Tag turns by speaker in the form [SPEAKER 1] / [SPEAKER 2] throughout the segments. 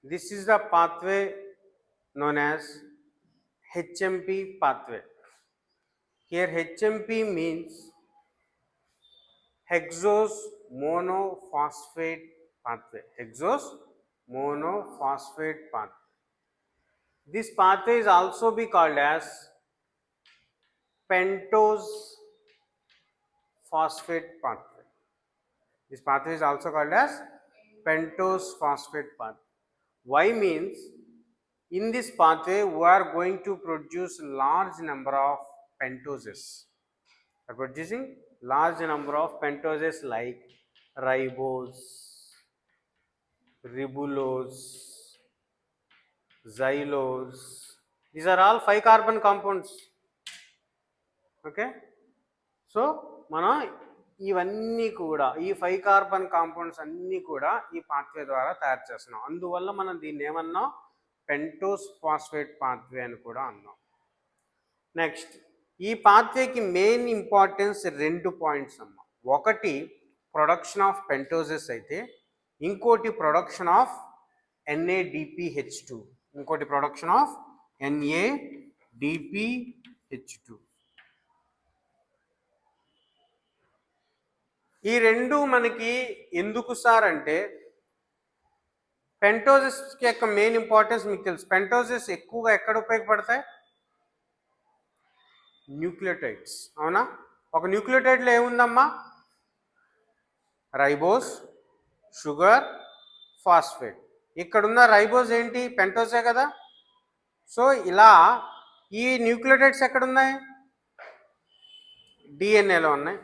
[SPEAKER 1] This is the pathway known as HMP pathway. Here HMP means hexose monophosphate pathway. Hexose monophosphate pathway. This pathway is also be called as pentose phosphate pathway. This pathway is also called as pentose phosphate pathway. Why means in this pathway we are going to produce large number of pentoses. We are producing large number of pentoses like ribose, ribulose, xylose. These are all 5 carbon compounds. Okay. So మనం ఇవన్నీ కూడా ఈ 5 carbon compounds అన్నీ కూడా ఈ pathway ద్వారా తయారు చేస్తున్నాం. అందువల్ల మనం దీన్ని ఏమన్నాం, పెంటోస్ ఫాస్ఫేట్ పాత్వే అని కూడా అన్నాం. నెక్స్ట్, ఈ పాత్వేకి మెయిన్ ఇంపార్టెన్స్ 2 పాయింట్స్ అమ్మ. ఒకటి ప్రొడక్షన్ ఆఫ్ పెంటోజెస్ అయితే, ఇంకోటి ప్రొడక్షన్ ఆఫ్ NADPH2. ఇంకోటి ప్రొడక్షన్ ఆఫ్ NADPH2. ఈ రెండు మనకి ఎందుకు సార్ అంటే, పెంటోజెస్ యొక్క మెయిన్ ఇంపార్టెన్స్ మీకు తెలుసు. పెంటోజెస్ ఎక్కువగా ఎక్కడ ఉపయోగపడతాయి? న్యూక్లియోటైడ్స్. అవునా? ఒక న్యూక్లియోటైడ్లో ఏముందమ్మా? Ribose, sugar, phosphate. ఇక్కడున్న రైబోస్ ఏంటి? పెంటోజే కదా. సో ఇలా ఈ న్యూక్లియోటైడ్స్ ఎక్కడున్నాయి? డిఎన్ఏలో ఉన్నాయి,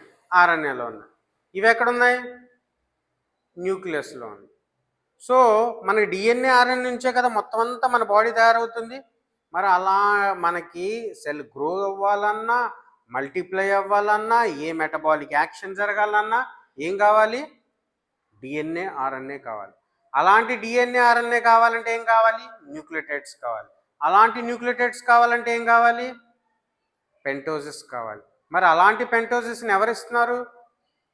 [SPEAKER 1] RNAలో ఉన్నాయి. ఇవి ఎక్కడున్నాయి? న్యూక్లియస్లో ఉన్నాయి. సో మనకి డిఎన్ఏ RNA నుంచే కదా మొత్తం అంతా మన బాడీ తయారవుతుంది. మరి అలా మనకి సెల్ గ్రో అవ్వాలన్నా, మల్టిప్లై అవ్వాలన్నా, ఏ మెటబాలిక్ యాక్షన్ జరగాలన్నా ఏం కావాలి? డిఎన్ఏ RNA కావాలి. అలాంటి డిఎన్ఏ RNA కావాలంటే ఏం కావాలి? న్యూక్లియోటైడ్స్ కావాలి. అలాంటి న్యూక్లియోటైడ్స్ కావాలంటే ఏం కావాలి? పెంటోజెస్ కావాలి. మరి అలాంటి పెంటోజెస్ని ఎవరు ఇస్తున్నారు?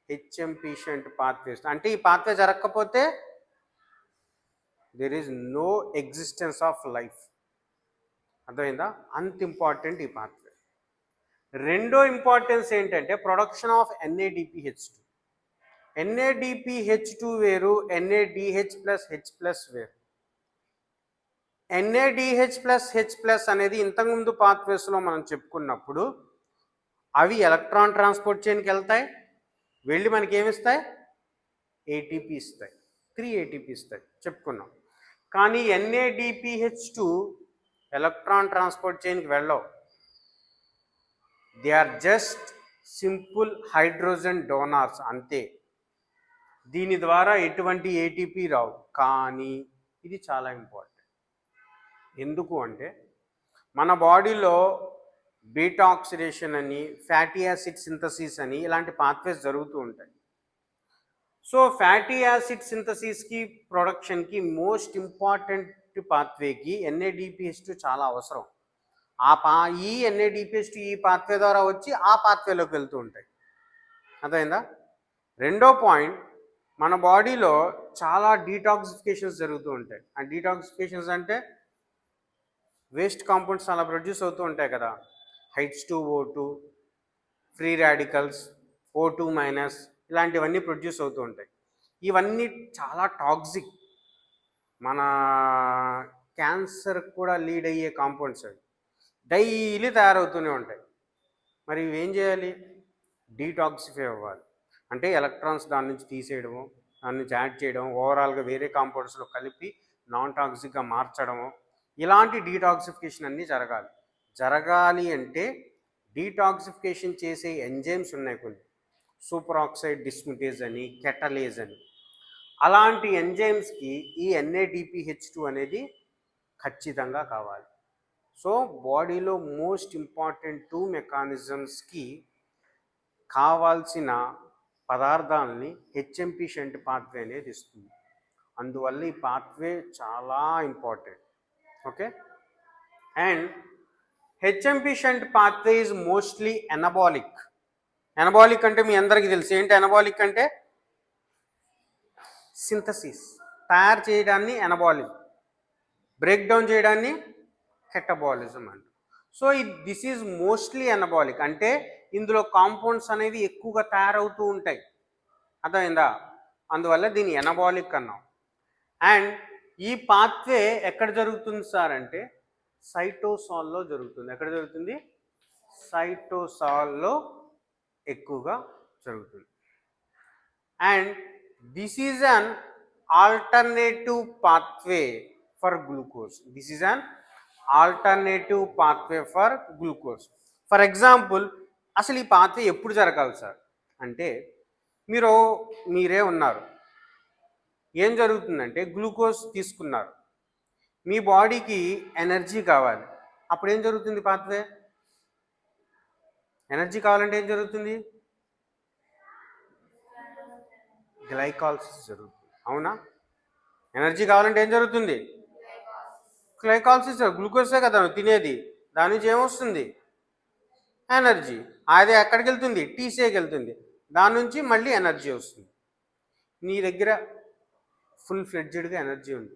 [SPEAKER 1] HMP shunt pathway. అంటే ఈ పాత్వే జరగకపోతే there is no existence of life. అర్థమైందా? అంత ఇంపార్టెంట్ ఈ పాత్వే. రెండో ఇంపార్టెన్స్ ఏంటంటే ప్రొడక్షన్ ఆఫ్ NADPH2. NADPH2 వేరు, NADH+H+ వేరు. NADH+H+ అనేది ఇంతకుముందు పాత్వేస్లో మనం చెప్పుకున్నప్పుడు అవి ఎలక్ట్రాన్ ట్రాన్స్పోర్ట్ చైన్కి వెళ్తాయి, వెళ్ళి మనకి ఏమిస్తాయి? ATP ఇస్తాయి, 3 ATP ఇస్తాయి చెప్పుకున్నాం. కానీ NADPH2 ఎలక్ట్రాన్ ట్రాన్స్పోర్ట్ చైన్కి వెళ్ళవు. They are just simple hydrogen donors అంతే. దీని ద్వారా ఎటువంటి ATP రావు. కానీ ఇది చాలా ఇంపార్టెంట్. ఎందుకు అంటే మన బాడీలో బీటా ఆక్సిడేషన్ అని, ఫ్యాటీ యాసిడ్ సింథసిస్ అని ఇలాంటి పాత్వేస్ జరుగుతూ ఉంటాయి. సో ఫ్యాటీ యాసిడ్ సింథసిస్కి, ప్రొడక్షన్కి మోస్ట్ ఇంపార్టెంట్ పాత్వేకి NADPH2 చాలా అవసరం. ఈ NADPH2 ఈ పాత్వే ద్వారా వచ్చి ఆ పాత్వేలోకి వెళ్తూ ఉంటాయి. అర్థమైందా? రెండో పాయింట్, మన బాడీలో చాలా డీటాక్సిఫికేషన్స్ జరుగుతూ ఉంటాయి. ఆ డీటాక్సిఫికేషన్స్ అంటే వేస్ట్ కాంపౌండ్స్ అలా ప్రొడ్యూస్ అవుతూ ఉంటాయి కదా. H2O2, ఫ్రీ రాడికల్స్, O2- ఇలాంటివన్నీ ప్రొడ్యూస్ అవుతూ ఉంటాయి. ఇవన్నీ చాలా టాక్సిక్, మన క్యాన్సర్ కూడా లీడ్ అయ్యే కాంపౌండ్స్ అవి. డైలీ తయారవుతూనే ఉంటాయి. మరి ఇవేం చేయాలి? డీటాక్సిఫై అవ్వాలి. అంటే ఎలక్ట్రాన్స్ దాని నుంచి తీసేయడము, దాని నుంచి యాడ్ చేయడం, ఓవరాల్గా వేరే కాంపౌండ్స్లో కలిపి నాన్ టాక్సిక్గా మార్చడము, ఇలాంటి డీటాక్సిఫికేషన్ అన్నీ జరగాలి అంటే డీటాక్సిఫికేషన్ చేసే ఎంజైమ్స్ ఉన్నాయి కొన్ని, సూపర్ ఆక్సైడ్ డిస్ముటేజ్ అని, కెటలేజ్ అని. అలాంటి ఎంజైమ్స్కి ఈ NADPH2 అనేది ఖచ్చితంగా కావాలి. సో బాడీలో మోస్ట్ ఇంపార్టెంట్ 2 మెకానిజమ్స్కి కావాల్సిన పదార్థాలని HMP షంట్ పాత్వే అనేది ఇస్తుంది. అందువల్ల ఈ పాత్వే చాలా important. Okay. And HMP shunt pathway is mostly anabolic. Anabolic అంటే మీ అందరికీ తెలుసు. ఏంటి ఎనబాలిక్ అంటే? సింథసిస్, తయారు చేయడాన్ని ఎనబాలిక్. బ్రేక్ డౌన్ చేయడాన్ని కెటబాలిజం అంటారు. So this is mostly anabolic, అంటే ఇందులో కాంపౌండ్స్ అనేది ఎక్కువగా తయారవుతూ ఉంటాయి, అర్థమైందా? అందువల్ల దీన్ని ఎనబాలిక్ అన్నాం. అండ్ ఈ పాత్వే ఎక్కడ జరుగుతుంది సార్ అంటే సైటోసాల్లో జరుగుతుంది. ఎక్కడ జరుగుతుంది? సైటోసాల్లో ఎక్కువగా జరుగుతుంది. And this is an alternative pathway for glucose. This is an alternative pathway for glucose. For example, అసలు ఈ పాత్వే ఎప్పుడు జరగాలి సార్ అంటే, మీరే ఉన్నారు, ఏం జరుగుతుందంటే గ్లూకోజ్ తీసుకున్నారు, మీ బాడీకి ఎనర్జీ కావాలి, అప్పుడు ఏం జరుగుతుంది? పాత్వే ఎనర్జీ కావాలంటే ఏం జరుగుతుంది? గ్లైకాలసిస్ జరుగుతుంది, అవునా? ఎనర్జీ కావాలంటే ఏం జరుగుతుంది? గ్లైకాలసిస్. గ్లూకోజే కదా తినేది, దాని నుంచి ఏమొస్తుంది? ఎనర్జీ. అది ఎక్కడికి వెళ్తుంది? టీసీకి వెళ్తుంది, దాని నుంచి మళ్ళీ ఎనర్జీ వస్తుంది. నీ దగ్గర ఫుల్ ఫ్లెడ్జెడ్గా ఎనర్జీ ఉంది,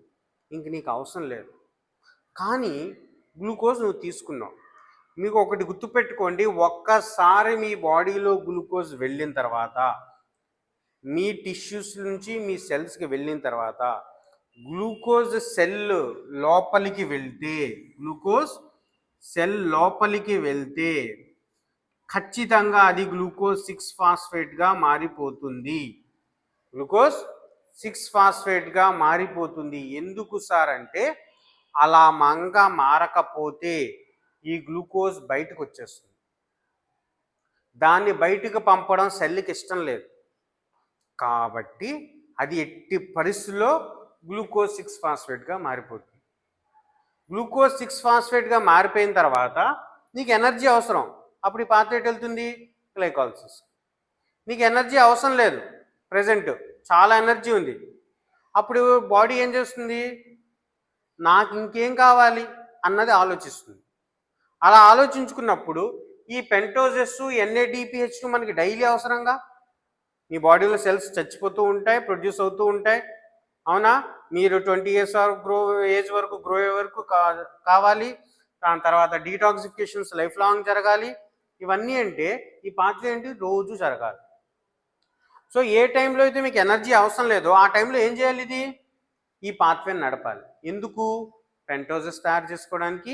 [SPEAKER 1] ఇంక నీకు అవసరం లేదు. కానీ గ్లూకోజ్ నువ్వు తీసుకున్నావు. మీకు ఒకటి గుర్తుపెట్టుకోండి, ఒక్కసారి మీ బాడీలో గ్లూకోజ్ వెళ్ళిన తర్వాత, మీ టిష్యూస్ నుంచి మీ సెల్స్కి వెళ్ళిన తర్వాత, గ్లూకోజ్ సెల్ లోపలికి వెళ్తే, గ్లూకోజ్ సెల్ లోపలికి వెళ్తే ఖచ్చితంగా అది గ్లూకోజ్ 6-ఫాస్ఫేట్గా మారిపోతుంది. గ్లూకోజ్ 6-ఫాస్ఫేట్గా మారిపోతుంది. ఎందుకు సార్ అంటే, అలా మారకపోతే ఈ గ్లూకోజ్ బయటకు వచ్చేస్తుంది. దాన్ని బయటకు పంపడం సెల్కి ఇష్టం లేదు, కాబట్టి అది ఎట్టి పరిస్థితుల్లో గ్లూకోజ్ 6-ఫాస్ఫేట్గా మారిపోతుంది. గ్లూకోజ్ 6-ఫాస్ఫేట్గా మారిపోయిన తర్వాత నీకు ఎనర్జీ అవసరం, అప్పుడు ఈ పాత్ర ఎటు వెళ్తుంది? గ్లైకాలసిస్. నీకు ఎనర్జీ అవసరం లేదు, ప్రజెంట్ చాలా ఎనర్జీ ఉంది, అప్పుడు బాడీ ఏం చేస్తుంది? నాకు ఇంకేం కావాలి అన్నది ఆలోచిస్తుంది. అలా ఆలోచించుకున్నప్పుడు ఈ పెంటోజెస్, NADPH మనకి డైలీ అవసరంగా. మీ బాడీలో సెల్స్ చచ్చిపోతూ ఉంటాయి, ప్రొడ్యూస్ అవుతూ ఉంటాయి, అవునా? మీరు 20 years ఏజ్ వరకు గ్రో అయ్యే వరకు కావాలి. దాని తర్వాత డీటాక్సిఫికేషన్స్ లైఫ్ లాంగ్ జరగాలి. ఇవన్నీ అంటే ఈ పాత్ర ఏంటి? రోజు జరగాలి. సో ఏ టైంలో అయితే మీకు ఎనర్జీ అవసరం లేదో ఆ టైంలో ఏం చేయాలి? ఇది ఈ పాత్వేని నడపాలి. ఎందుకు? పెంటోజెస్ తయారు చేసుకోవడానికి,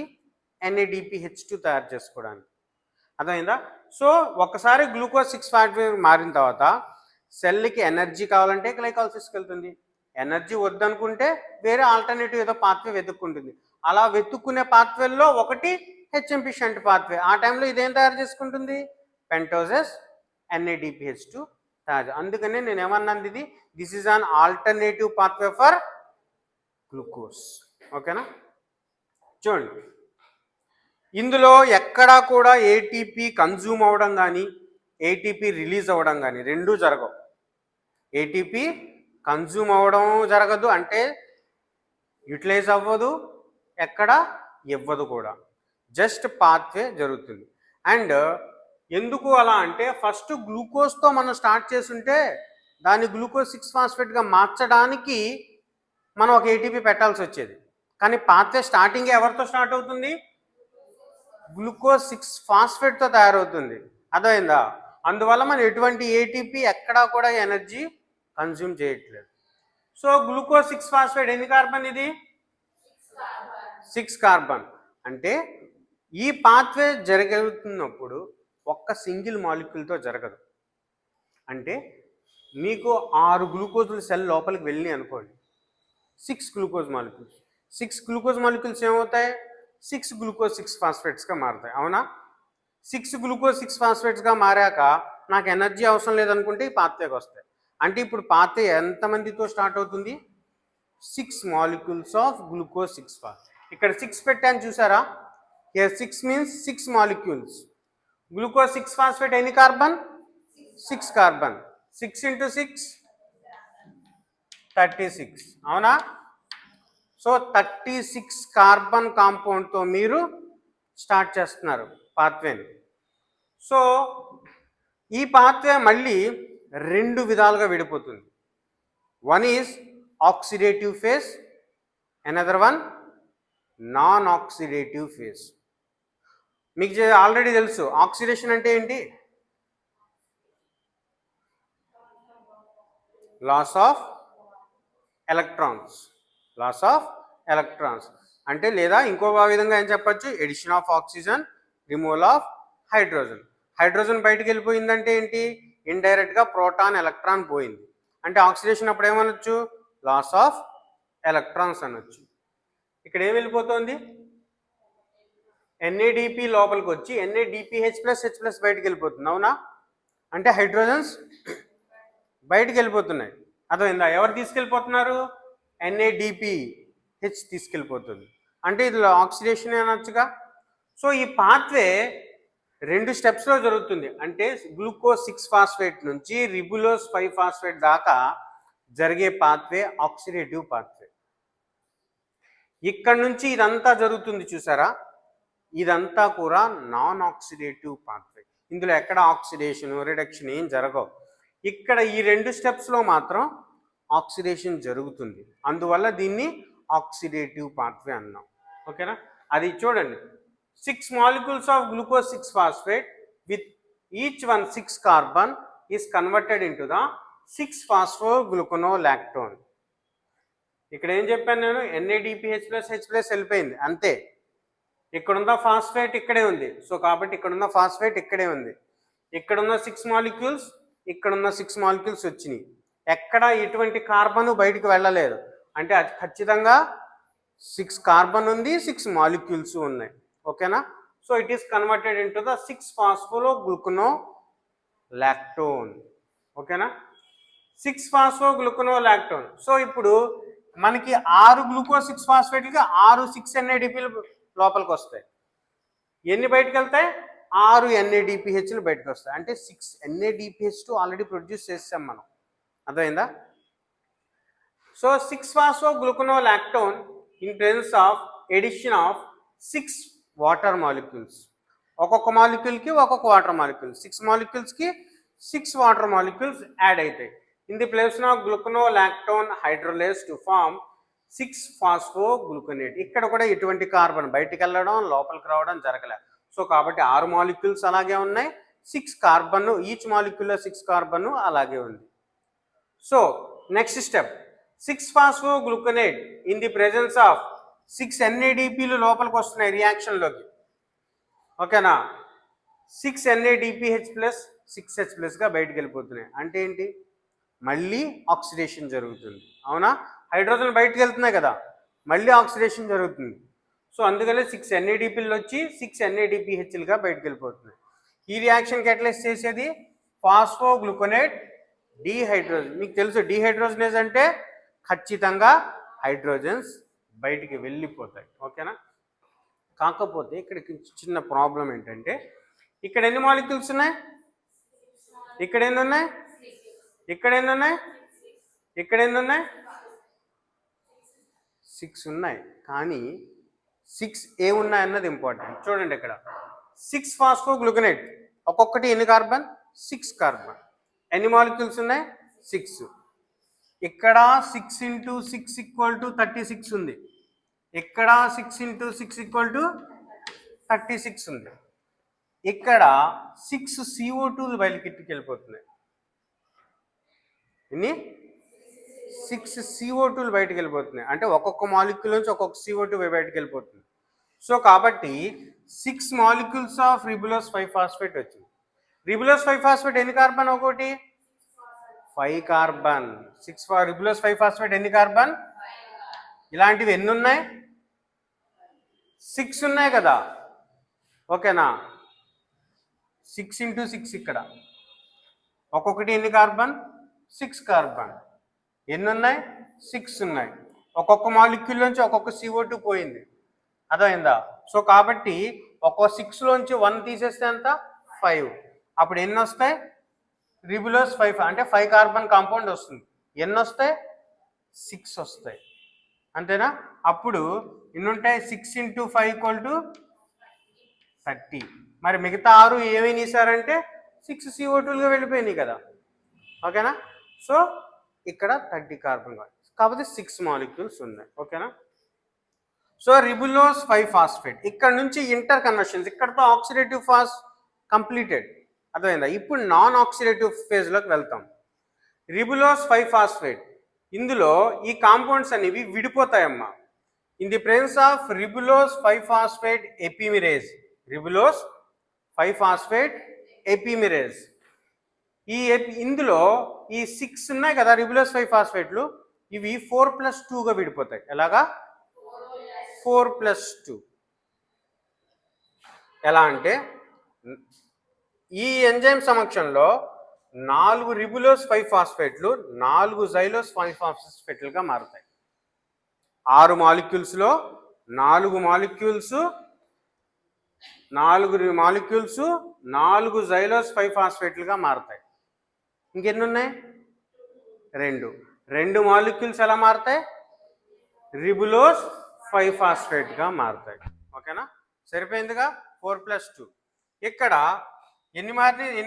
[SPEAKER 1] NADPH2 తయారు చేసుకోవడానికి, అర్థమైందా? సో ఒక్కసారి గ్లూకోజ్ 6-ఫాస్ఫేట్ మారిన తర్వాత సెల్కి ఎనర్జీ కావాలంటే గ్లైకాలసిస్కి వెళ్తుంది, ఎనర్జీ వద్దనుకుంటే వేరే ఆల్టర్నేటివ్ ఏదో పాత్వే వెతుక్కుంటుంది. అలా వెతుక్కునే పాత్వేల్లో ఒకటి HMP షంట్ పాత్వే. ఆ టైంలో ఇదేం తయారు చేసుకుంటుంది? పెంటోజెస్, NADPH2 తయారు. అందుకనే నేను ఏమన్నాను, ఇది this is an alternative pathway for glucose. ఓకేనా? చూడండి, ఇందులో ఎక్కడా కూడా ATP కన్జ్యూమ్ అవ్వడం కానీ ATP రిలీజ్ అవ్వడం కానీ రెండూ జరగవు. ATP కన్జ్యూమ్ అవ్వడం జరగదు, అంటే యూటిలైజ్ అవ్వదు, ఎక్కడ ఇవ్వదు కూడా, జస్ట్ పాత్వే జరుగుతుంది. అండ్ ఎందుకు అలా అంటే, ఫస్ట్ గ్లూకోజ్తో మనం స్టార్ట్ చేస్తుంటే దాన్ని గ్లూకోజ్ 6-ఫాస్ఫేట్గా మార్చడానికి మనం ఒక ATP పెట్టాల్సి వచ్చేది. కానీ పాత్వే స్టార్టింగ్ ఎవరితో స్టార్ట్ అవుతుంది? గ్లూకోజ్ 6-ఫాస్ఫేట్తో తయారవుతుంది, అర్థమైందా? అందువల్ల మనం ఎటువంటి ATP ఎక్కడా కూడా ఎనర్జీ కన్జ్యూమ్ చేయట్లేదు. సో గ్లూకోజ్ 6-ఫాస్ఫేట్ ఎన్ని కార్బన్? ఇది 6 కార్బన్. అంటే ఈ పాత్వే జరుగుతున్నప్పుడు ఒక్క సింగిల్ మాలిక్యూల్తో జరగదు. అంటే మీకు 6 గ్లూకోజులు సెల్ లోపలికి వెళ్ళినాయి అనుకోండి, 6 గ్లూకోజ్ మాలిక్యూల్స్. 6 గ్లూకోజ్ మాలిక్యూల్స్ ఏమవుతాయి? 6 గ్లూకోజ్ 6-ఫాస్ఫేట్స్గా మారుతాయి, అవునా? 6 గ్లూకోజ్ 6-ఫాస్ఫేట్స్గా మారాక నాకు ఎనర్జీ అవసరం లేదనుకుంటే ఈ పాత్వేకి వస్తాయి. అంటే ఇప్పుడు పాత్వే ఎంతమందితో స్టార్ట్ అవుతుంది? 6 మాలిక్యూల్స్ ఆఫ్ గ్లూకోజ్ 6-ఫాస్ఫేట్. ఇక్కడ 6 పెట్టాను చూసారా? here 6 means 6 molecules. గ్లూకోజ్ 6-ఫాస్ఫేట్ ఎన్ని కార్బన్? 6 కార్బన్. 6 into 6 36, అవునా? సో 36 కార్బన్ కాంపౌండ్తో మీరు స్టార్ట్ చేస్తున్నారు పాత్వేని. సో ఈ పాత్వే మళ్ళీ 2 విధాలుగా విడిపోతుంది. One is oxidative phase, another one non oxidative phase. మీకు ఆల్రెడీ తెలుసు ఆక్సిడేషన్ అంటే ఏంటి? Loss of electrons. Loss of electrons అంటే, లేదా ఇంకో విధంగా ఏం చెప్పచ్చు, addition of oxygen, removal of hydrogen. Hydrogen బయటకు వెళ్ళిపోయిందంటే ఏంటి? ఇండైరెక్ట్గా ప్రోటాన్ ఎలక్ట్రాన్ పోయింది. అంటే ఆక్సిడేషన్ అప్పుడు ఏమనొచ్చు? లాస్ ఆఫ్ ఎలక్ట్రాన్స్ అనొచ్చు. ఇక్కడ ఏం వెళ్ళిపోతుంది? NADP లోపలికి వచ్చి NADPH ప్లస్ H ప్లస్ బయటకు వెళ్ళిపోతుంది. అవునా? అంటే హైడ్రోజన్స్ బయటకు వెళ్ళిపోతున్నాయి. అర్థమైందా? ఎవరు తీసుకెళ్ళిపోతున్నారు? NADPH తీసుకెళ్ళిపోతుంది. అంటే ఇది ఆక్సిడేషన్ అనొచ్చుగా. సో ఈ పాత్వే 2 స్టెప్స్లో జరుగుతుంది. అంటే గ్లూకోజ్ 6 ఫాస్ఫేట్ నుంచి రిబులోస్ 5 ఫాస్ఫేట్ దాకా జరిగే పాత్వే ఆక్సిడేటివ్ పాత్వే. ఇక్కడ నుంచి ఇదంతా జరుగుతుంది చూసారా? ఇదంతా కూడా నాన్ ఆక్సిడేటివ్ పాత్వే. ఇందులో ఎక్కడ ఆక్సిడేషన్, రిడక్షన్ ఏం జరగవు. ఇక్కడ ఈ 2 స్టెప్స్లో మాత్రం ఆక్సిడేషన్ జరుగుతుంది. అందువల్ల దీన్ని ఆక్సిడేటివ్ పాత్వే అన్నాం. ఓకేనా? అది చూడండి, 6 molecules of glucose 6 phosphate with each one 6 carbon is converted into the 6-phosphogluconolactone. ఇక్కడ ఏం చెప్పాను నేను? NADPH ప్లస్ H ప్లస్ వెళ్ళిపోయింది అంతే. ఇక్కడున్న ఫాస్ఫేట్ ఇక్కడే ఉంది. సో కాబట్టి ఇక్కడున్న ఫాస్ఫేట్ ఇక్కడే ఉంది. ఇక్కడున్న 6 molecules, ఇక్కడున్న 6 molecules వచ్చినాయి. ఎక్కడ ఎటువంటి కార్బన్ బయటికి వెళ్ళలేదు. అంటే అది ఖచ్చితంగా 6 కార్బన్ ఉంది, 6 molecules ఉన్నాయి. ఓకేనా? So it is converted into the 6-phosphogluconolactone. ఓకేనా? 6-phosphogluconolactone. సో ఇప్పుడు మనకి 6 గ్లూకోజ్ 6 ఫాస్ఫేట్లకి 6 6 NADPలు లోపలికి వస్తాయి. ఎన్ని బయటకు వెళ్తాయి? 6 NADPHలు బయటకు వస్తాయి. అంటే 6 NADPH2 ఆల్రెడీ ప్రొడ్యూస్ చేసాం మనం. అర్థమైందా? So 6-phosphogluconolactone in presence of addition of 6 water molecules. ఒక్కొక్క మాలిక్యూల్కి ఒక్కొక్క వాటర్ మాలిక్యూల్, 6 moleculesకి 6 వాటర్ మాలిక్యూల్స్ యాడ్ అవుతాయి. In the place of gluconolactone hydrolase to form 6-phosphogluconate. ఇక్కడ కూడా ఎటువంటి కార్బన్ బయటికి వెళ్ళడం, లోపలికి రావడం జరగలే. సో కాబట్టి 6 molecules అలాగే ఉన్నాయి, 6 కార్బన్, ఈచ్ మాలిక్యూల్లో 6 కార్బన్ అలాగే ఉంది. So next step, 6-phosphogluconate in the presence of 6 NADPలు లోపలికి వస్తున్నాయి రియాక్షన్లోకి. ఓకేనా? 6 NADPH ప్లస్ 6H ప్లస్గా బయటికి వెళ్ళిపోతున్నాయి. అంటే ఏంటి? మళ్ళీ ఆక్సిడేషన్ జరుగుతుంది. అవునా? హైడ్రోజన్ బయటికి వెళ్తున్నాయి కదా, మళ్ళీ ఆక్సిడేషన్ జరుగుతుంది. సో అందుకనే 6 NADPలు వచ్చి 6 NADPHలుగా బయటికి వెళ్ళిపోతున్నాయి. ఈ రియాక్షన్ క్యాటలైజ్ చేసేది ఫాస్ఫోగ్లూకోనేట్ డీహైడ్రోజన్. మీకు తెలుసు డీహైడ్రోజనేజ్ అంటే ఖచ్చితంగా హైడ్రోజన్స్ బయటికి వెళ్ళిపోతాయి. ఓకేనా? కాకపోతే ఇక్కడ చిన్న ప్రాబ్లం ఏంటంటే, ఇక్కడ ఎన్ని మాలిక్యూల్స్ ఉన్నాయి? ఇక్కడ ఎన్ని ఉన్నాయి? ఇక్కడ ఎన్ని ఉన్నాయి? ఇక్కడ ఎన్ని ఉన్నాయి? 6 ఉన్నాయి. కానీ 6 ఏ ఉన్నాయి అన్నది ఇంపార్టెంట్. చూడండి ఇక్కడ 6-phosphogluconate ఒక్కొక్కటి ఎన్ని కార్బన్? 6 కార్బన్. ఎన్ని మాలిక్యూల్స్ ఉన్నాయి? 6. ఇక్కడ 6 × 6 = 36 ఉంది. ఇక్కడ 6 × 6 = 36 ఉంది. ఇక్కడ 6 CO2లు బయటికి వెళ్ళిపోతున్నాయి. ఎన్ని? 6 CO2లు బయటికి వెళ్ళిపోతున్నాయి. అంటే ఒక్కొక్క మాలిక్యూల్ నుంచి ఒక్కొక్క CO2 బయటికి వెళ్ళిపోతుంది. సో కాబట్టి 6 molecules ఆఫ్ రిబులోస్ 5 ఫాస్ఫేట్ వచ్చింది. రిబులోస్ 5 ఫాస్ఫేట్ ఎన్ని కార్బన్? ఒకటి 5 కార్బన్. రిబులోస్ 5 ఫాస్ఫేట్ ఎన్ని కార్బన్? ఇలాంటివి ఎన్ని ఉన్నాయి? 6 ఉన్నాయి కదా. ఓకేనా? 6 × 6 ఇక్కడ ఒక్కొక్కటి ఎన్ని కార్బన్? 6 కార్బన్. ఎన్ని ఉన్నాయి? 6 ఉన్నాయి. ఒక్కొక్క మాలిక్యూల్ నుంచి ఒక్కొక్క CO2 పోయింది. అర్థమైందా? సో కాబట్టి ఒక్కొక్క 6లోంచి 1 తీసేస్తే ఎంత? 5. అప్పుడు ఎన్ని వస్తాయి? రిబులోస్ 5 అంటే 5 కార్బన్ కాంపౌండ్ వస్తుంది. ఎన్ని వస్తాయి? 6 వస్తాయి. అంతేనా? అప్పుడు ఎన్ని ఉంటాయి? 6 × 5 = 30. మరి మిగతా 6 ఏమేమి తీసారంటే 6 CO2లుగా వెళ్ళిపోయినాయి కదా. ఓకేనా? సో ఇక్కడ 30 కార్బన్ కాకపోతే 6 molecules ఉన్నాయి. ఓకేనా? సో రిబులోస్ 5 ఫాస్ఫేట్ ఇక్కడ నుంచి ఇంటర్ కన్వర్షన్స్ ఇక్కడతో ఆక్సిడేటివ్ ఫాస్ కంప్లీటెడ్. అర్థమైందా? ఇప్పుడు నాన్ ఆక్సిడేటివ్ ఫేజ్లోకి వెళ్తాం. రిబులోస్ 5 ఫాస్ఫేట్ ఇందులో ఈ కాంపౌండ్స్ అనేవి విడిపోతాయమ్మా. In the presence of ribulose 5 phosphate epimerase, ribulose 5 phosphate epimerase ఇందులో ఈ 6 ఉన్నాయి కదా రిబులోస్ 5 ఫాస్ఫేట్లు, ఇవి 4+2గా విడిపోతాయి. ఎలాగా? 4+2. ఎలా అంటే ఈ ఎంజైమ్ సమక్షంలో 4 రిబులోస్ 5 ఫాస్ఫేట్లు 4 జైలోస్ 5 ఫాస్ఫేట్లుగా మారుతాయి. 6 మాలిక్యూల్స్లో 4 మాలిక్యూల్స్ 4 జైలోస్ 5 ఫాస్ఫేట్లుగా మారుతాయి. ఇంకెన్ని ఉన్నాయి? 2 మాలిక్యూల్స్ ఎలా మారుతాయి? రిబులోస్ 5 ఫాస్ఫేట్గా మారుతాయి. ఓకేనా? సరిపోయిందిగా? 4+2. ఇక్కడ ఎన్ని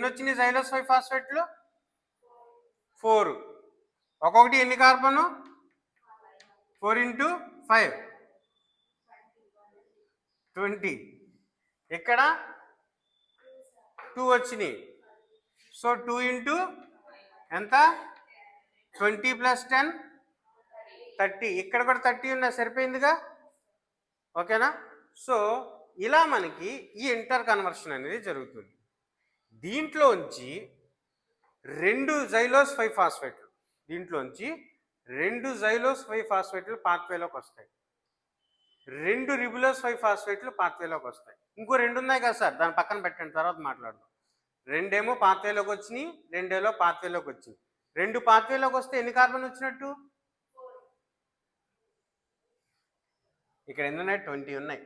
[SPEAKER 1] వచ్చినాయి జైలోస్ 5 ఫాస్ఫేట్లు? 4. ఒక్కొక్కటి ఎన్ని కార్బన్? 4 × 5 20. ఇక్కడ 2 వచ్చినాయి. సో 2 × ఎంత? 20 + 10 30. ఇక్కడ కూడా 30 ఉన్నా. సరిపోయిందిగా? ఓకేనా? సో ఇలా మనకి ఈ ఇంటర్ కన్వర్షన్ అనేది జరుగుతుంది. దీంట్లోంచి 2 జైలోస్ 5 ఫాస్ఫేట్లు దీంట్లోంచి 2 జైలోస్ 5 ఫాస్ఫేట్లు పాత్వేలోకి వస్తాయి. 2 రిబులోస్ 5 ఫాస్ఫేట్లు పాత్వేలోకి వస్తాయి. ఇంకో 2 ఉన్నాయి కదా సార్, దాని పక్కన పెట్టండి, తర్వాత మాట్లాడదాం. 2 పాత్వేలోకి వచ్చినాయి, 2 పాత్వేలోకి వచ్చినాయి. 2 పాత్వేలోకి వస్తే ఎన్ని కార్బన్ వచ్చినట్టు? ఇక్కడ ఎన్ని ఉన్నాయి? 20 ఉన్నాయి.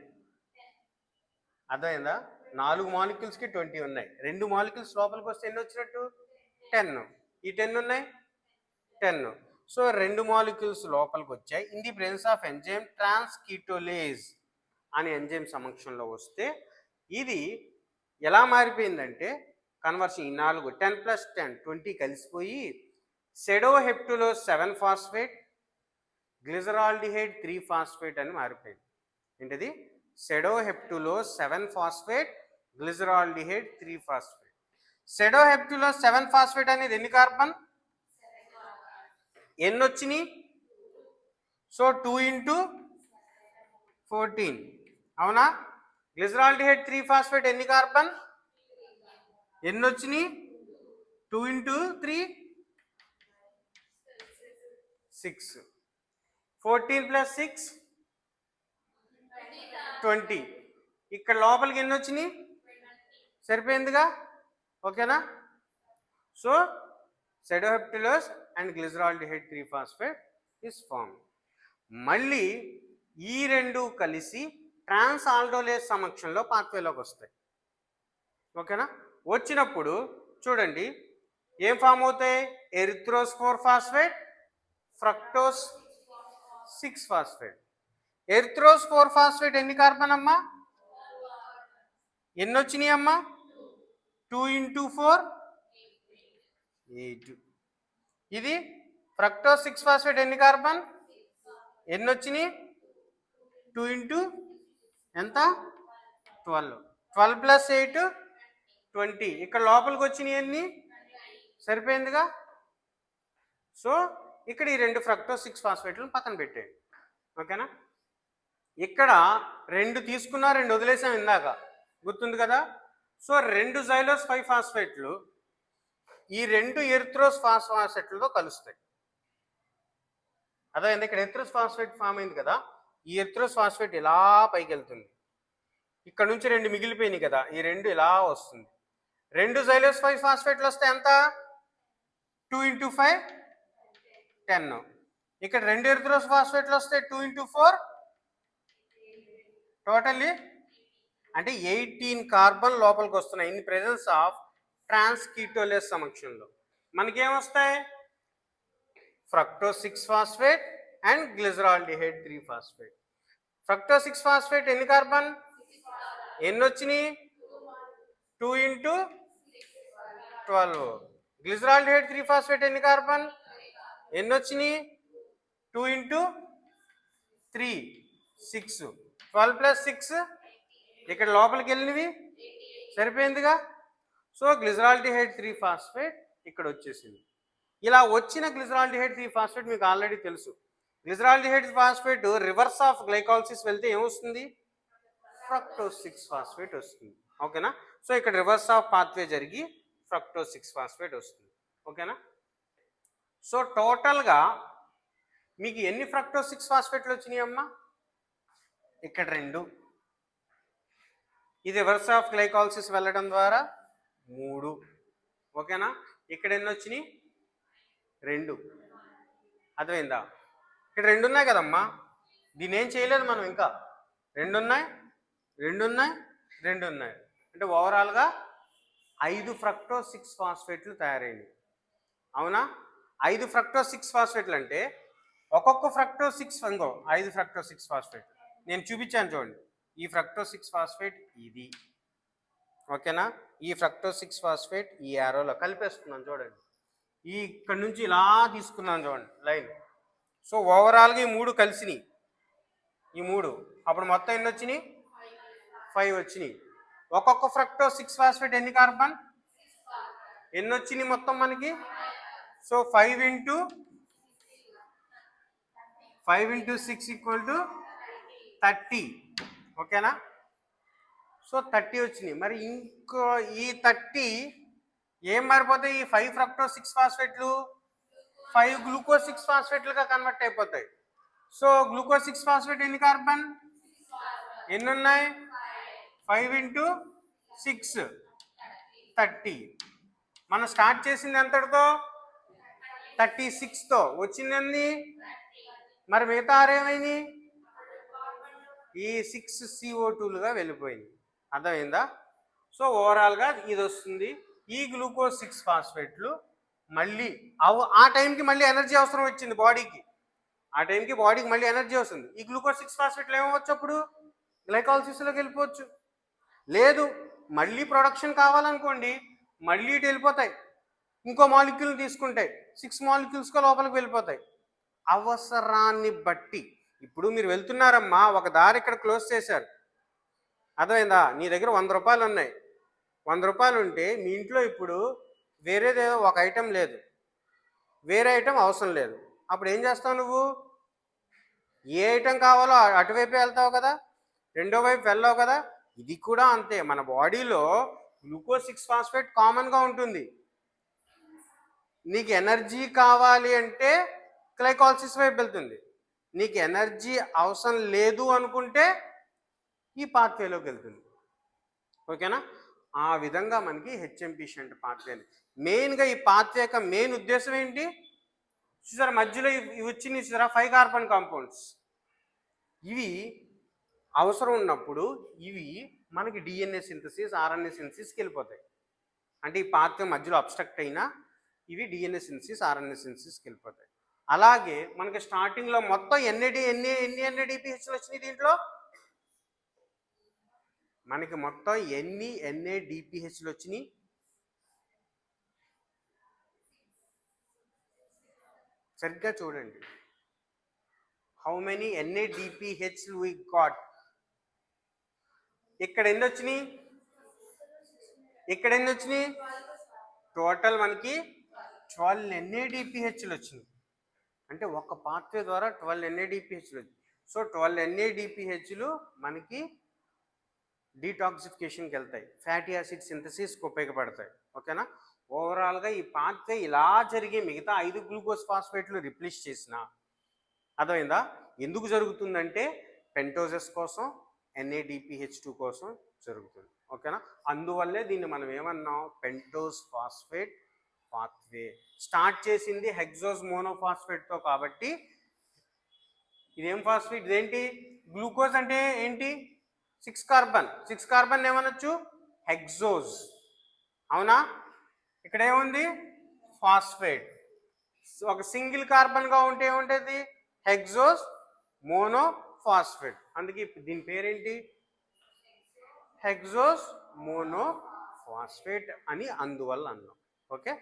[SPEAKER 1] అర్థమైందా? 4 మాలిక్యూల్స్కి 20 ఉన్నాయి. 2 మాలిక్యూల్స్ లోపలికి వస్తే ఎన్ని వచ్చినట్టు? 10. ఈ 10 ఉన్నాయి, 10. సో 2 మాలిక్యూల్స్ లోపలికి వచ్చాయి. In the presence of enzyme transketolase అనే ఎంజైమ్ సమక్షంలో వస్తే ఇది ఎలా మారిపోయిందంటే కన్వర్షన్ ఈ 4 10 + 10 20 కలిసిపోయి సెడోహెప్టులోస్ 7 ఫాస్ఫేట్ గ్లిజరాల్డిహైడ్ 3 ఫాస్ఫేట్ అని మారిపోయింది. ఏంటిది? సెడోహెప్టులోస్ 7 ఫాస్ఫేట్ గ్లిజరాల్డిహైడ్ 3 ఫాస్ఫేట్. సెడోహెప్టులోస్ 7 ఫాస్ఫేట్ అనేది ఎన్ని కార్బన్? ఎన్ని వచ్చినాయి? సో 2 × 14. అవునా? గ్లిజరాల్డిహైడ్ 3 ఫాస్ఫేట్ ఎన్ని కార్బన్? ఎన్ని వచ్చినాయి? 2 × 3 6. 14 + 6 20. ఇక్కడ లోపలికి ఎన్ని వచ్చినాయి? సరిపోయిందిగా? ఓకేనా? So sedoheptulose and glyceraldehyde 3 phosphate is form. మళ్ళీ ఈ 2 కలిసి ట్రాన్స్ ఆల్డోలేస్ సమక్షంలో పాత్వేలోకి వస్తాయి. ఓకేనా? వచ్చినప్పుడు చూడండి ఏం ఫామ్ అవుతాయి? Erythrose 4 phosphate, fructose 6 phosphate. Erythrose 4 phosphate ఎన్ని కార్బన్ అమ్మా? ఎన్ని వచ్చినాయి అమ్మా? 2 × 4 8. ఇది ఫ్రక్టోస్ 6 ఫాస్ఫేట్ ఎన్ని కార్బన్? ఎన్ని వచ్చినాయి? 2 × ఎంత? 12. 12 + 8 20. ఇక్కడ లోపలికి వచ్చినాయి ఎన్ని? సరిపోయిందిగా? సో ఇక్కడ ఈ 2 ఫ్రక్టోస్ 6 ఫాస్ఫేట్లను పక్కన పెట్టేయండి. ఓకేనా? ఇక్కడ 2 తీసుకున్నా, 2 వదిలేసాం ఇందాక, గుర్తుంది కదా? సో 2 జైలోస్ 5 ఫాస్ఫేట్లు ఈ 2 ఎరిథ్రోస్ ఫాస్ఫేట్లతో కలుస్తాయి. అదే ఇక్కడ ఎరిథ్రోస్ ఫాస్ఫేట్ ఫామ్ అయింది కదా, ఈ ఎరిథ్రోస్ ఫాస్ఫేట్ ఇలా పైకి వెళ్తుంది. ఇక్కడ నుంచి 2 మిగిలిపోయినాయి కదా, ఈ 2 ఇలా వస్తుంది. 2 జైలోస్ 5 ఫాస్ఫేట్లు వస్తే ఎంత? 2 × 5 10. ఇక్కడ 2 ఎరిథ్రోస్ ఫాస్ఫేట్లు వస్తే 2 × 4 టోటల్లీ అంటే 18 కార్బన్ లోపలికి వస్తున్నాయి. ఇన్ ప్రెసెన్స్ ఆఫ్ ట్రాన్స్కీటోలేస్ సమక్షంలో మనకేమొస్తాయి? Fructose 6 phosphate and glyceraldehyde 3 phosphate. Fructose 6 phosphate ఎన్ని కార్బన్? ఎన్ని వచ్చినాయి? 2 × 12. గ్లిజరాల్డిహైడ్ 3 ఫాస్ఫేట్ ఎన్ని కార్బన్? ఎన్ని వచ్చినాయి? 2 × 3 6, 12 + 6 ఇక్కడ లోపలికి వెళ్ళినవి సరిపోయిందిగా. సో గ్లిజరాల్డిహైడ్ 3 ఫాస్ఫేట్ ఇక్కడ వచ్చేసింది. ఇలా వచ్చిన గ్లిజరాల్డిహైడ్ 3 ఫాస్ఫేట్ మీకు ఆల్రెడీ తెలుసు. Glyceraldehyde phosphate reverse of glycolysis వెళ్తే ఏమొస్తుంది? ఫ్రక్టోజ్ 6 ఫాస్ఫేట్ వస్తుంది. ఓకేనా? సో ఇక్కడ రివర్స్ ఆఫ్ పాత్వే జరిగి ఫ్రక్టోజ్ 6 ఫాస్ఫేట్ వస్తుంది. ఓకేనా? సో టోటల్గా మీకు ఎన్ని ఫ్రక్టోజ్ 6 ఫాస్ఫేట్లు వచ్చినాయి అమ్మా? ఇక్కడ 2. ఇది రివర్స్ ఆఫ్ గ్లైకాలసిస్ వెళ్ళడం ద్వారా 3. ఓకేనా? ఇక్కడ ఎన్ని వచ్చినాయి? 2. అర్థమైందా? ఇక్కడ 2 ఉన్నాయి కదమ్మా, దీన్ని ఏం చేయలేదు మనం ఇంకా. 2 ఉన్నాయి, 2 ఉన్నాయి, 2 ఉన్నాయి. అంటే ఓవరాల్గా 5 ఫ్రక్టోజ్ 6 ఫాస్ఫేట్లు తయారైనవి. అవునా? 5 ఫ్రక్టోజ్ 6 ఫాస్ఫేట్లు అంటే ఒక్కొక్క ఫ్రక్టోజ్ 6 ఇంకో 5 ఫ్రక్టోజ్ 6 ఫాస్ఫేట్ నేను చూపించాను చూడండి. ఈ ఫ్రక్టోజ్ 6 ఫాస్ఫేట్ ఇది. ఓకేనా? ఈ ఫ్రక్టోజ్ 6 ఫాస్ఫేట్ ఈ యారోలో కలిపేస్తున్నాను చూడండి. ఈ ఇక్కడ నుంచి ఇలా తీసుకున్నాను చూడండి లైన్. సో ఓవరాల్గా ఈ 3 కలిసినాయి. ఈ 3 అప్పుడు మొత్తం ఎన్ని వచ్చినాయి? 5 వచ్చినాయి. ఒక్కొక్క ఫ్రక్టోజ్ 6 ఫాస్ఫేట్ ఎన్ని కార్బన్? ఎన్ని వచ్చినాయి మొత్తం మనకి? సో 5 × 6 = 30. ఓకేనా? సో 30 వచ్చినాయి. మరి ఇంకో ఈ 30 ఏం మారిపోతాయి? ఈ 5 ఫ్రక్టోజ్ 6 ఫాస్ఫేట్లు 5 గ్లూకోజ్ 6 ఫాస్ఫేట్లుగా కన్వర్ట్ అయిపోతాయి. సో గ్లూకోజ్ 6 ఫాస్ఫేట్ ఎన్ని కార్బన్? ఎన్ని ఉన్నాయి? 5 × 6 30. మనం స్టార్ట్ చేసింది ఎంతటితో? 36తో. వచ్చింది మరి మిగతా 6 ఏమైంది? ఈ 6 CO2లుగా వెళ్ళిపోయింది. అర్థమైందా? సో ఓవరాల్గా ఇది వస్తుంది. ఈ గ్లూకోజ్ 6 ఫాస్ఫేట్లు మళ్ళీ ఆ టైంకి మళ్ళీ ఎనర్జీ అవసరం వచ్చింది బాడీకి. ఆ టైంకి బాడీకి మళ్ళీ ఎనర్జీ వస్తుంది. ఈ గ్లూకోజ్ 6 ఫాస్ఫేట్లు ఏమవచ్చు? అప్పుడు గ్లైకాలసిస్లోకి వెళ్ళిపోవచ్చు. లేదు మళ్ళీ ప్రొడక్షన్ కావాలనుకోండి, మళ్ళీ ఇటు వెళ్ళిపోతాయి. ఇంకో మాలిక్యూల్ తీసుకుంటాయి, 6 మాలిక్యూల్స్గా లోపలికి వెళ్ళిపోతాయి. అవసరాన్ని బట్టి. ఇప్పుడు మీరు వెళ్తున్నారమ్మా, ఒక దారి ఇక్కడ క్లోజ్ చేశారు. అర్థమైందా? నీ దగ్గర 100 రూపాయలు ఉన్నాయి. 100 రూపాయలు ఉంటే మీ ఇంట్లో ఇప్పుడు వేరేదేదో ఒక ఐటెం లేదు, వేరే ఐటెం అవసరం లేదు. అప్పుడు ఏం చేస్తావు నువ్వు? ఏ ఐటెం కావాలో అటువైపు వెళ్తావు కదా, రెండో వైపు వెళ్ళావు కదా. ఇది కూడా అంతే. మన బాడీలో గ్లూకోజ్ 6 ఫాస్ఫేట్ కామన్గా ఉంటుంది. నీకు ఎనర్జీ కావాలి అంటే గ్లైకాలసిస్ వైపు వెళ్తుంది. నీకు ఎనర్జీ అవసరం లేదు అనుకుంటే ఈ పాత్వేలోకి వెళ్తుంది. ఓకేనా? ఆ విధంగా మనకి హెచ్ఎంపి షంట్ పాత్వే. మెయిన్గా ఈ పాత్వే యొక్క మెయిన్ ఉద్దేశం ఏంటి? చూసారా మధ్యలో ఇవి వచ్చినాయి చూసారా, 5 కార్బన్ కాంపౌండ్స్. ఇవి అవసరం ఉన్నప్పుడు ఇవి మనకి డిఎన్ఏ సింథసిస్, ఆర్ఎన్ఏ సింథసిస్కి వెళ్ళిపోతాయి. అంటే ఈ పాత్వే మధ్యలో అబ్స్ట్రక్ట్ అయినా ఇవి డిఎన్ఏ సింథసిస్, ఆర్ఎన్ఏ సింథసిస్కి వెళ్ళిపోతాయి. అలాగే మనకి స్టార్టింగ్లో మొత్తం ఎన్ని NADPHలు వచ్చినాయి దీంట్లో? మనకి మొత్తం ఎన్ని NADPHలు వచ్చినాయి? సరిగ్గా చూడండి. హౌ మెనీ NADPHలు వి గాట్? ఇక్కడ ఎన్ని వచ్చినాయి? ఇక్కడ ఎన్ని వచ్చినాయి? టోటల్ మనకి 12 NADPHలు వచ్చినాయి. అంటే ఒక పాత్వే ద్వారా 12 NADPHలు వచ్చినాయి. సో 12 NADPHలు మనకి డీటాక్సిఫికేషన్కి వెళ్తాయి, ఫ్యాటీ యాసిడ్ సింథసిస్కి ఉపయోగపడతాయి. ఓకేనా? ఓవరాల్గా ఈ పాత్వే ఇలా జరిగి మిగతా 5 గ్లూకోజ్ ఫాస్ఫేట్లు రిప్లేస్ చేసిన, అర్థమైందా? ఎందుకు జరుగుతుందంటే పెంటోజెస్ కోసం, NADPH2 కోసం జరుగుతుంది. ఓకేనా? అందువల్లే దీన్ని మనం ఏమన్నాం? Pentose phosphate pathway. స్టార్ట్ చేసింది హెక్సోజ్ మోనోఫాస్ఫేట్తో కాబట్టి ఇదేం ఫాస్ఫేట్? ఇదేంటి? గ్లూకోజ్ అంటే ఏంటి? 6 కార్బన్. 6 కార్బన్ ఏమనొచ్చు? హెక్సోజ్. అవునా? ఇక్కడ ఏముంది? ఫాస్ఫేట్. ఒక సింగిల్ కార్బన్గా ఉంటే ఏముంటుంది? Hexose monophosphate. అందుకే దీని పేరేంటి? హెక్సోజ్ మోనోఫాస్ఫేట్ అని అందువల్ల అన్నాం. ఓకే?